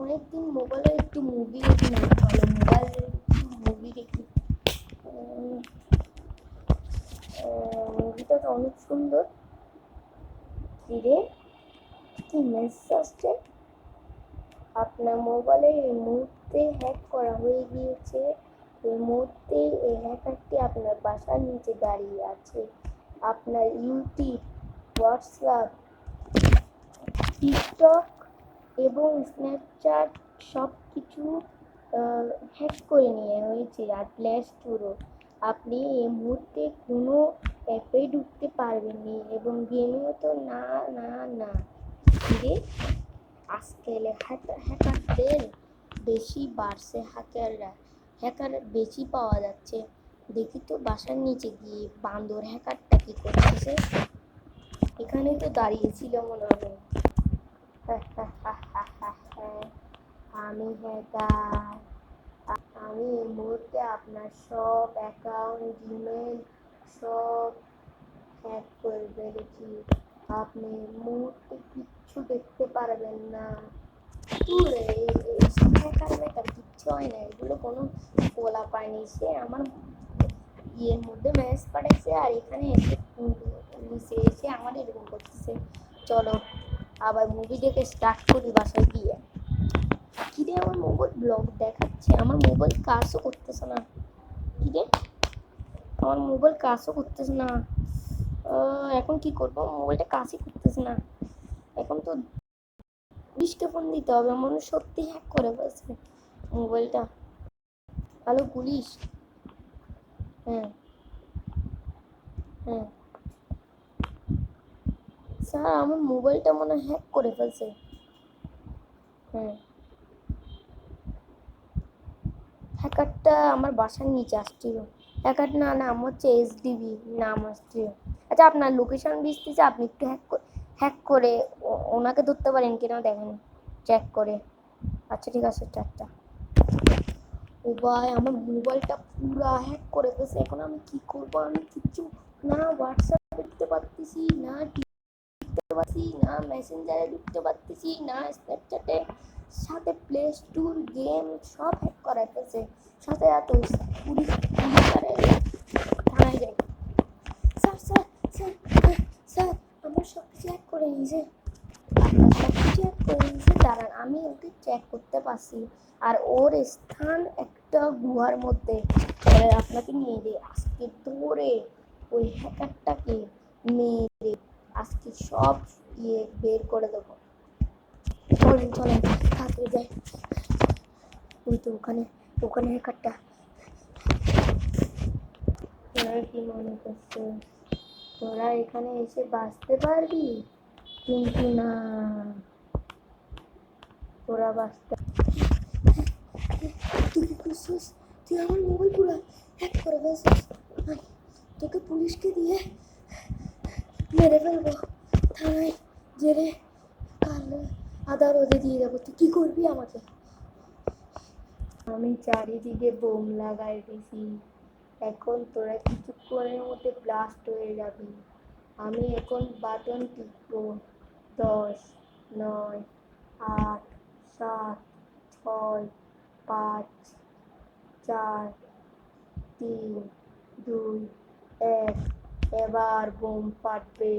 অনেকদিন মোবাইলে একটু মুভি দেখি না, ভালো মোবাইলে মুভি দেখি। মুভিটা তো অনেক সুন্দর। কিরে, কি মেসেজ আসছে? আপনার মোবাইলে এই মুহূর্তে হ্যাক করা হয়ে গিয়েছে। এই মুহূর্তে এই হ্যাকারটি আপনার বাসার নিচে দাঁড়িয়ে আছে। আপনার ইউটিউব, হোয়াটসঅ্যাপ, টিকটক এবং স্ন্যাপচ্যাট সব কিছু হ্যাক করে নিয়ে হয়েছে, আর প্লে স্টোরও। আপনি এই মুহূর্তে কোনো অ্যাপে ঢুকতে পারবেন না এবং গেমেও তো না না না। কিরে, আজকাল হ্যাকারদের বেশি বাড়ছে, হ্যাকার বেশি পাওয়া যাচ্ছে। দেখি তো বাসার নিচে গিয়ে বান্দর হ্যাকারটা কি করতেছে। এখানেই তো দাঁড়িয়েছিল মনে হয়। আমি হ্যাকার। আমি এই মুহূর্তে আপনার সব অ্যাকাউন্ট, জিমেল সব হ্যাক করে ফেলেছি। আপনি মুহূর্তে কিচ্ছু দেখতে পারবেন না। এইসব হ্যাকার কিচ্ছু হয় না, এগুলো কোনো বলা পায়নি। সে আমার ইয়ের মধ্যে মেসেজ পাঠাইছে আর এখানে এসে আমার এরকম করতেছে। চলো আবার মুভি দেখে স্টার্ট করি বাসায় গিয়ে। কিরে, আমার মোবাইল ব্লগ দেখাচ্ছে, আমার মোবাইল কাজও করতেছে না। কিরে, আমার মোবাইল কাজও করতেছে না। এখন কি করবো, মোবাইলটা কাজই করতেছে না। এখন তো পুলিশকে ফোন দিতে হবে, মনে সত্যি হ্যাক করে ফেলছে মোবাইলটা। Hello police. হ্যাঁ হ্যাঁ স্যার, আমার মোবাইলটা মনে হ্যাক করে ফেলছে। হ্যাঁ, হ্যাকারটা আমার বাসার নিচে আসছিল। হ্যাকার না, নাম হচ্ছে SDB নাম আসছিল। আচ্ছা, আপনার লোকেশন দিচ্ছে, আপনি একটু হ্যাক করে ওনাকে ধরতে পারেন কিনা দেখেন, চেক করে। আচ্ছা ঠিক আছে, চারটা। ও ভাই, আমার মোবাইলটা পুরা হ্যাক করে ফেলছে। এখন আমি কি করব? আমি কিছু না হোয়াটসঅ্যাপে ঢুকতে পারতেছি, না ঢুকতে পারছি, না মেসেঞ্জারে ঢুকতে পারতেছি, না স্ন্যাপচ্যাটে। সাথে প্লে স্টোর, গেম সব হ্যাক করায় ফেলছে। সাথে এত পুলিশ থানায় যাই। স্যার স্যার স্যার স্যার, আমার সব কিছু হ্যাক করে নিয়েছে। সব কিছু হ্যাক করে নিয়েছে, দাঁড়ান আমি ওকে চেক করতে পারছি। আর ওর স্থান একটা গুহার মধ্যে। আপনাকে নিয়ে যাই আজকে ধরে ওই হ্যাকারটাকে মেরে আজকে সব বের করে দেবো। চলেন চলেন, তাড়াতাড়ি যাই। ওই তো ওখানে, ওখানে হ্যাকারটা। তোরা কি মনে করছো তোরা এখানে এসে বাঁচতে পারবি? কিন্তু না, তোরা বাঁচতে। তুই কি করছিস? তুই আমার মোবাইল পুরো হ্যাক করে ফেলছিস। তোকে পুলিশকে দিয়ে মেরে ফেলবো, থানায় জেলে কাল আদালতে দিয়ে যাবো। তুই কি করবি আমাকে? আমি চারিদিকে বোম লাগাই দিছি। এখন তোরা কিছুক্ষণের মধ্যে ব্লাস্ট হয়ে যাবি। আমি এখন বাটন টিপবো। 10, 9, 8, 7, 6, 5, 4, 3, 2, 1। এবার বোম ফাটবে।